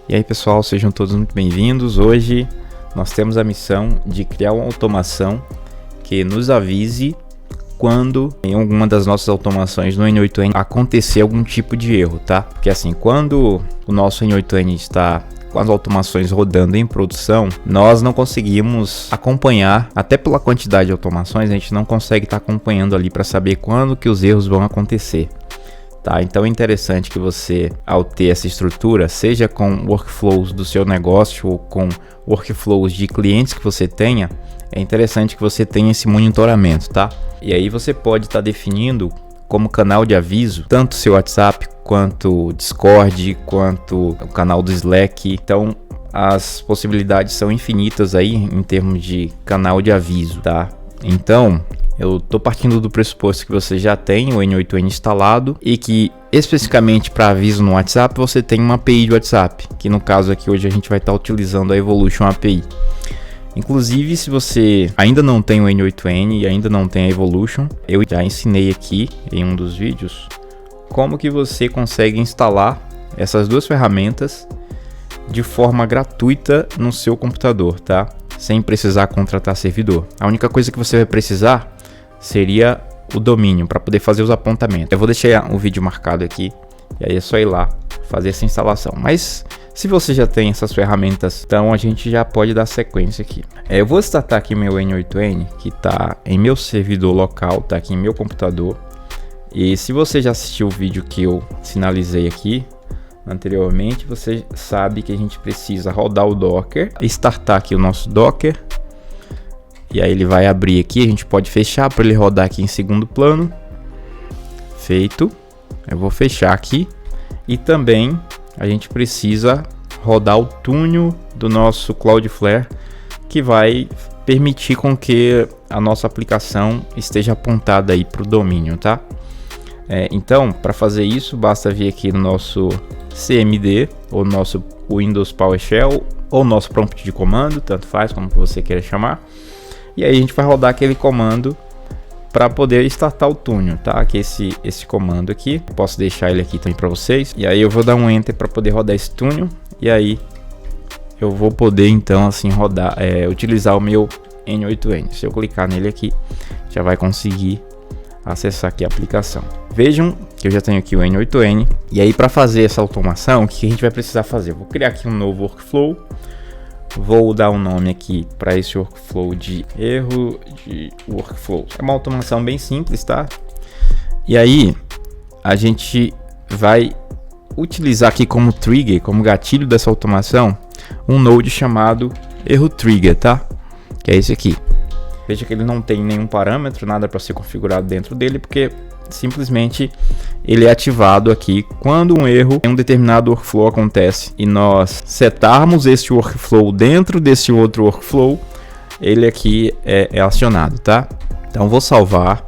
E aí pessoal, sejam todos muito bem-vindos. Hoje nós temos a missão de criar uma automação que nos avise quando em alguma das nossas automações no N8N acontecer algum tipo de erro, tá? Porque assim, quando o nosso N8N está com as automações rodando em produção, nós não conseguimos acompanhar, até pela quantidade de automações, a gente não consegue estar acompanhando ali para saber quando que os erros vão acontecer. Tá, então é interessante que você, ao ter essa estrutura, seja com workflows do seu negócio ou com workflows de clientes que você tenha, é interessante que você tenha esse monitoramento, tá? E aí você pode estar definindo como canal de aviso, tanto seu WhatsApp, quanto o Discord, quanto o canal do Slack. Então as possibilidades são infinitas aí em termos de canal de aviso, tá? Então eu estou partindo do pressuposto que você já tem o N8N instalado e que especificamente para aviso no WhatsApp você tem uma API de WhatsApp, que no caso aqui hoje a gente vai estar utilizando a Evolution API. Inclusive, se você ainda não tem o N8N e ainda não tem a Evolution, eu já ensinei aqui em um dos vídeos como que você consegue instalar essas duas ferramentas de forma gratuita no seu computador, tá? Sem precisar contratar servidor. A única coisa que você vai precisar seria o domínio para poder fazer os apontamentos. Eu vou deixar o vídeo marcado aqui e aí é só ir lá fazer essa instalação. Mas se você já tem essas ferramentas, então a gente já pode dar sequência aqui. Eu vou startar aqui meu N8N, que está em meu servidor local, está aqui em meu computador. E se você já assistiu o vídeo que eu sinalizei aqui anteriormente, você sabe que a gente precisa rodar o Docker, startar aqui o nosso Docker. E aí ele vai abrir aqui, a gente pode fechar para ele rodar aqui em segundo plano. Feito. Eu vou fechar aqui. E também a gente precisa rodar o túnel do nosso Cloudflare, que vai permitir com que a nossa aplicação esteja apontada aí para o domínio, tá? Então, para fazer isso, basta vir aqui no nosso CMD, ou nosso Windows PowerShell, ou nosso prompt de comando, tanto faz como você queira chamar. E aí a gente vai rodar aquele comando para poder startar o túnel, tá? Que esse comando aqui, posso deixar ele aqui também para vocês. E aí eu vou dar um enter para poder rodar esse túnel. E aí eu vou poder então assim rodar, utilizar o meu N8N. Se eu clicar nele aqui, já vai conseguir acessar aqui a aplicação. Vejam que eu já tenho aqui o N8N. E aí para fazer essa automação, o que a gente vai precisar fazer? Eu vou criar aqui um novo workflow. Vou dar um nome aqui para esse workflow de erro de workflow. É uma automação bem simples, tá? E aí a gente vai utilizar aqui como trigger, como gatilho dessa automação, um node chamado erro trigger, tá? Que é esse aqui. Veja que ele não tem nenhum parâmetro, nada para ser configurado dentro dele, porque simplesmente ele é ativado aqui quando um erro em um determinado workflow acontece e nós setarmos este workflow dentro desse outro workflow, ele aqui é acionado, tá? Então vou salvar.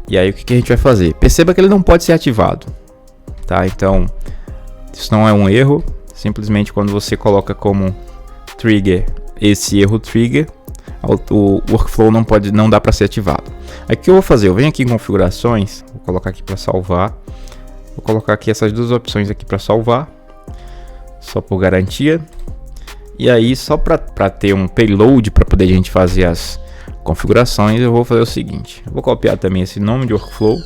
E aí o que a gente vai fazer? Perceba que ele não pode ser ativado, tá? Então isso não é um erro, simplesmente quando você coloca como trigger esse erro trigger, o workflow não dá para ser ativado. Aí o que eu vou fazer? Eu venho aqui em configurações, vou colocar aqui para salvar. Vou colocar aqui essas duas opções aqui para salvar, só por garantia. E aí só para ter um payload para poder a gente fazer as configurações, eu vou fazer o seguinte. Eu vou copiar também esse nome de workflow.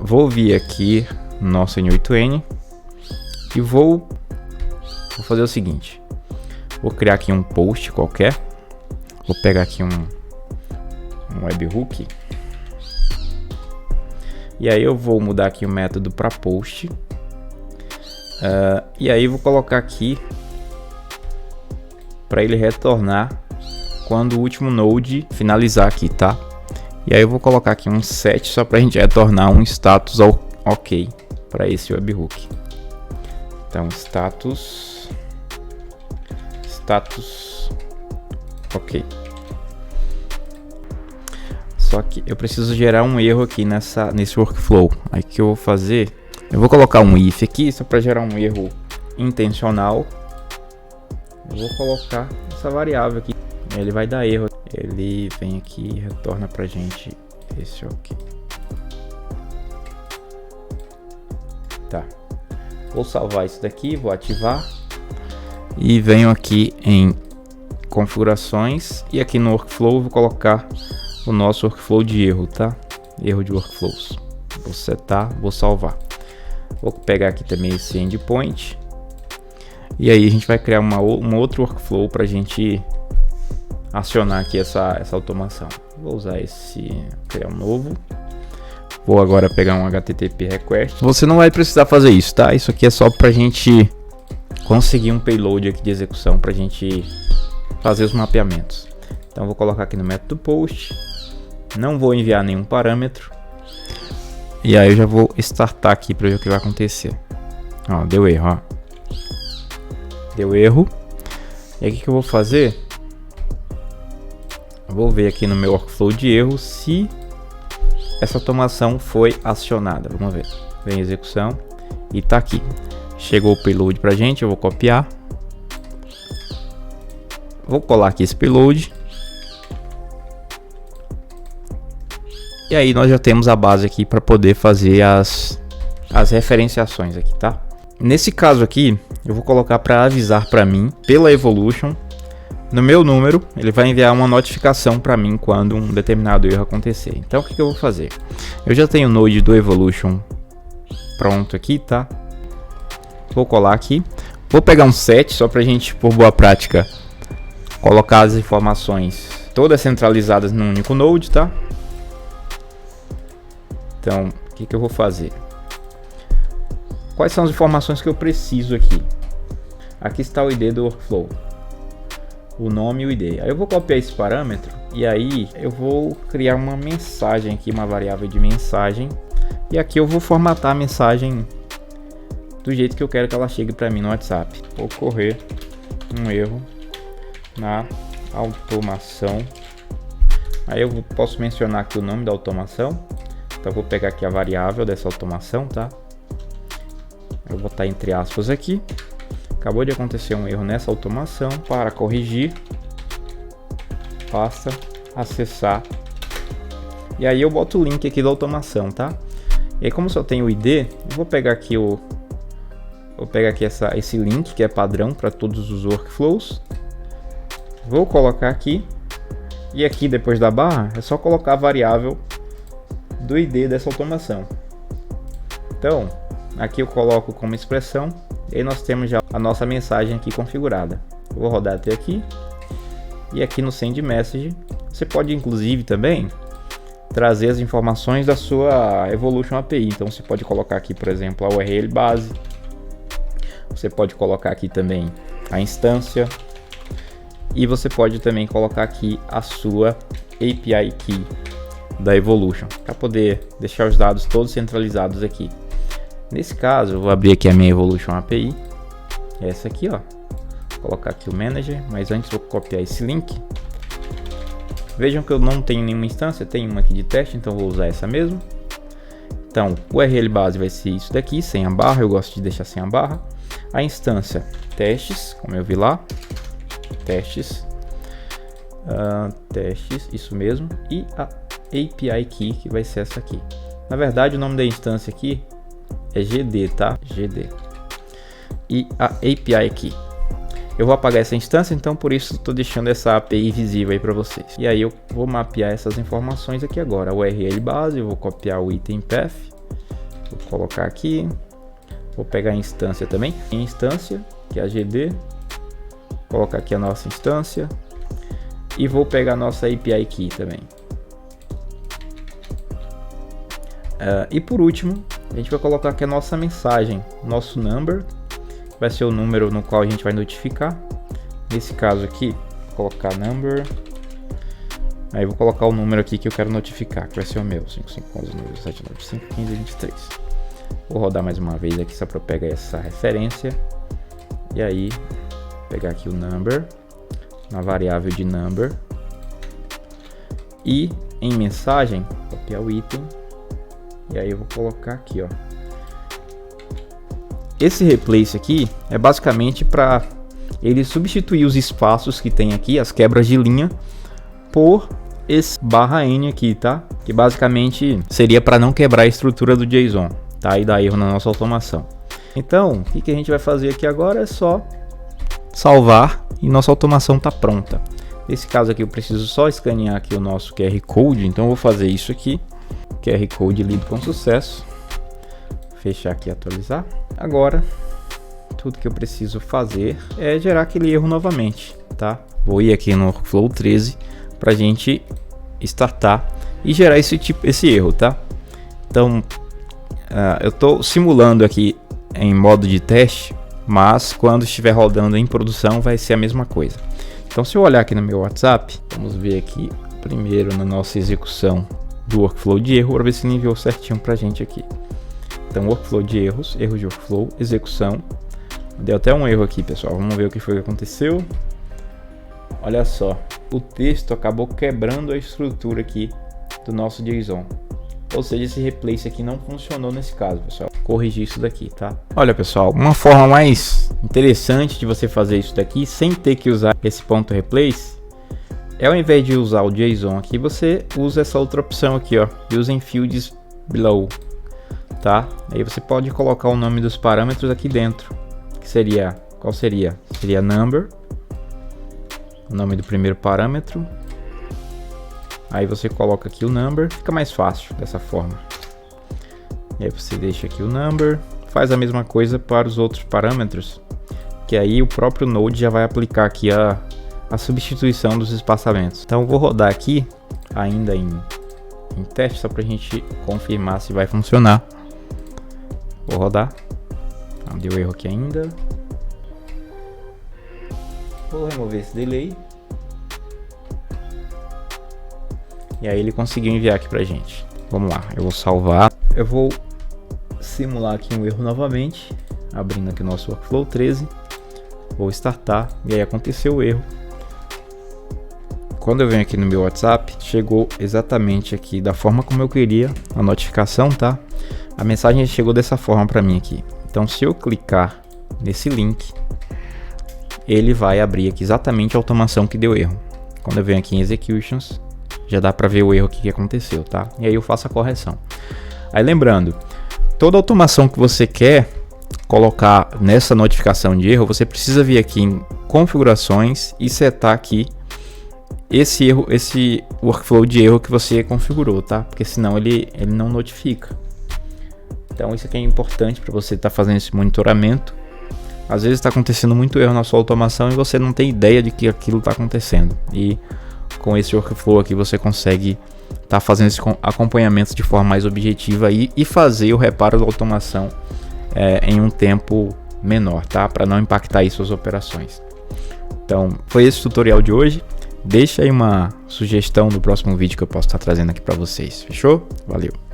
Vou vir aqui no nosso N8N e vou fazer o seguinte. Vou criar aqui um post qualquer. Vou pegar aqui um webhook. E aí eu vou mudar aqui o método para post. E aí vou colocar aqui para ele retornar quando o último node finalizar aqui, tá? E aí eu vou colocar aqui um set só para a gente retornar um status ok para esse webhook. Então status ok. Só que eu preciso gerar um erro aqui nesse workflow. Aí o que eu vou fazer? Eu vou colocar um if aqui só para gerar um erro intencional. Eu vou colocar essa variável aqui. Ele vai dar erro. Ele vem aqui e retorna pra gente esse ok. Tá. Vou salvar isso daqui, vou ativar e venho aqui em configurações e aqui no workflow vou colocar o nosso workflow de erro, tá? Erro de workflows. Vou setar, vou salvar. Vou pegar aqui também esse endpoint e aí a gente vai criar um outro workflow para a gente acionar aqui essa automação. Vou usar criar um novo. Vou agora pegar um HTTP request. Você não vai precisar fazer isso, tá? Isso aqui é só para a gente conseguir um payload aqui de execução para a gente fazer os mapeamentos. Então vou colocar aqui no método post. Não vou enviar nenhum parâmetro. E aí eu já vou startar aqui para ver o que vai acontecer. Ó, deu erro, ó. Deu erro. E aí o que eu vou fazer? Eu vou ver aqui no meu workflow de erro se essa automação foi acionada. Vamos ver. Vem execução e tá aqui. Chegou o payload pra gente, eu vou copiar. Vou colar aqui esse payload. E aí nós já temos a base aqui para poder fazer as referenciações aqui, tá? Nesse caso aqui, eu vou colocar para avisar para mim pela Evolution. No meu número, ele vai enviar uma notificação para mim quando um determinado erro acontecer. Então o que eu vou fazer? Eu já tenho o Node do Evolution pronto aqui, tá? Vou colar aqui. Vou pegar um set só para a gente, por boa prática, colocar as informações todas centralizadas num único Node, tá? Então, o que eu vou fazer? Quais são as informações que eu preciso aqui? Aqui está o ID do workflow, o nome e o ID. Aí eu vou copiar esse parâmetro e aí eu vou criar uma mensagem aqui, uma variável de mensagem. E aqui eu vou formatar a mensagem do jeito que eu quero que ela chegue para mim no WhatsApp. Ocorrer um erro na automação. Aí eu posso mencionar aqui o nome da automação. Então eu vou pegar aqui a variável dessa automação, tá? Eu vou botar entre aspas aqui. Acabou de acontecer um erro nessa automação. Para corrigir, basta acessar. E aí eu boto o link aqui da automação, tá? E aí como só tem o ID, eu vou pegar aqui esse link que é padrão para todos os workflows. Vou colocar aqui. E aqui depois da barra é só colocar a variável do ID dessa automação. Então, aqui eu coloco como expressão e aí nós temos já a nossa mensagem aqui configurada. Eu vou rodar até aqui e aqui no Send Message você pode inclusive também trazer as informações da sua Evolution API. Então você pode colocar aqui, por exemplo, a URL base. Você pode colocar aqui também a instância e você pode também colocar aqui a sua API Key da Evolution, para poder deixar os dados todos centralizados aqui. Nesse caso, eu vou abrir aqui a minha Evolution API, essa aqui, ó. Vou colocar aqui o Manager, mas antes vou copiar esse link. Vejam que eu não tenho nenhuma instância, tenho uma aqui de teste, então vou usar essa mesmo. Então, o URL base vai ser isso daqui, sem a barra, eu gosto de deixar sem a barra. A instância, testes, como eu vi lá, testes, isso mesmo, e a API Key, que vai ser essa aqui. Na verdade, o nome da instância aqui é GD, tá? GD. E a API Key. Eu vou apagar essa instância, então por isso estou deixando essa API visível aí para vocês. E aí eu vou mapear essas informações aqui agora. A URL base, eu vou copiar o item path, vou colocar aqui. Vou pegar a instância também. A instância, que é a GD. Colocar aqui a nossa instância. E vou pegar a nossa API Key também. E por último, a gente vai colocar aqui a nossa mensagem, nosso number, vai ser o número no qual a gente vai notificar. Nesse caso aqui, vou colocar number, aí vou colocar o número aqui que eu quero notificar, que vai ser o meu, 5511-795-1523. Vou rodar mais uma vez aqui só para eu pegar essa referência, e aí pegar aqui o number, na variável de number, e em mensagem, copiar o item. E aí eu vou colocar aqui, ó. Esse replace aqui é basicamente para ele substituir os espaços que tem aqui, as quebras de linha, por esse /n aqui, tá? Que basicamente seria para não quebrar a estrutura do JSON, tá? E dar erro na nossa automação. Então, o que a gente vai fazer aqui agora é só salvar e nossa automação está pronta. Nesse caso aqui eu preciso só escanear aqui o nosso QR Code, então eu vou fazer isso aqui. QR Code lido com sucesso. Fechar aqui e atualizar. Agora, tudo que eu preciso fazer é gerar aquele erro novamente, tá? Vou ir aqui no Workflow 13 para a gente startar e gerar esse erro, tá? Então, eu estou simulando aqui em modo de teste, mas quando estiver rodando em produção vai ser a mesma coisa. Então, se eu olhar aqui no meu WhatsApp, vamos ver aqui primeiro na nossa execução do workflow de erro, para ver se ele enviou certinho para a gente aqui. Então, workflow de erros, erro de workflow, execução. Deu até um erro aqui, pessoal. Vamos ver o que foi que aconteceu. Olha só, o texto acabou quebrando a estrutura aqui do nosso JSON. Ou seja, esse replace aqui não funcionou nesse caso, pessoal. Corrigir isso daqui, tá? Olha, pessoal, uma forma mais interessante de você fazer isso daqui sem ter que usar esse ponto replace é, ao invés de usar o JSON aqui, você usa essa outra opção aqui, ó, Using Fields Below, tá? Aí você pode colocar o nome dos parâmetros aqui dentro, que seria, qual seria? Seria number, o nome do primeiro parâmetro. Aí você coloca aqui o number, fica mais fácil dessa forma. E aí você deixa aqui o number, faz a mesma coisa para os outros parâmetros, que aí o próprio Node já vai aplicar aqui a substituição dos espaçamentos. Então eu vou rodar aqui, ainda em teste, só para a gente confirmar se vai funcionar. Vou rodar. Não deu erro aqui ainda. Vou remover esse delay. E aí ele conseguiu enviar aqui pra gente. Vamos lá, eu vou salvar. Eu vou simular aqui um erro novamente, abrindo aqui o nosso Workflow 13. Vou startar e aí aconteceu o erro. Quando eu venho aqui no meu WhatsApp, chegou exatamente aqui da forma como eu queria a notificação, tá? A mensagem chegou dessa forma para mim aqui. Então, se eu clicar nesse link, ele vai abrir aqui exatamente a automação que deu erro. Quando eu venho aqui em Executions, já dá para ver o erro que aconteceu, tá? E aí eu faço a correção. Aí lembrando, toda automação que você quer colocar nessa notificação de erro, você precisa vir aqui em configurações e setar aqui esse erro, esse workflow de erro que você configurou, tá? Porque senão ele não notifica. Então isso aqui é importante para você estar fazendo esse monitoramento. Às vezes está acontecendo muito erro na sua automação e você não tem ideia de que aquilo está acontecendo. E com esse workflow aqui você consegue estar fazendo esse acompanhamento de forma mais objetiva e fazer o reparo da automação em um tempo menor, tá? Para não impactar aí suas operações. Então foi esse o tutorial de hoje. Deixa aí uma sugestão do próximo vídeo que eu posso estar trazendo aqui para vocês. Fechou? Valeu!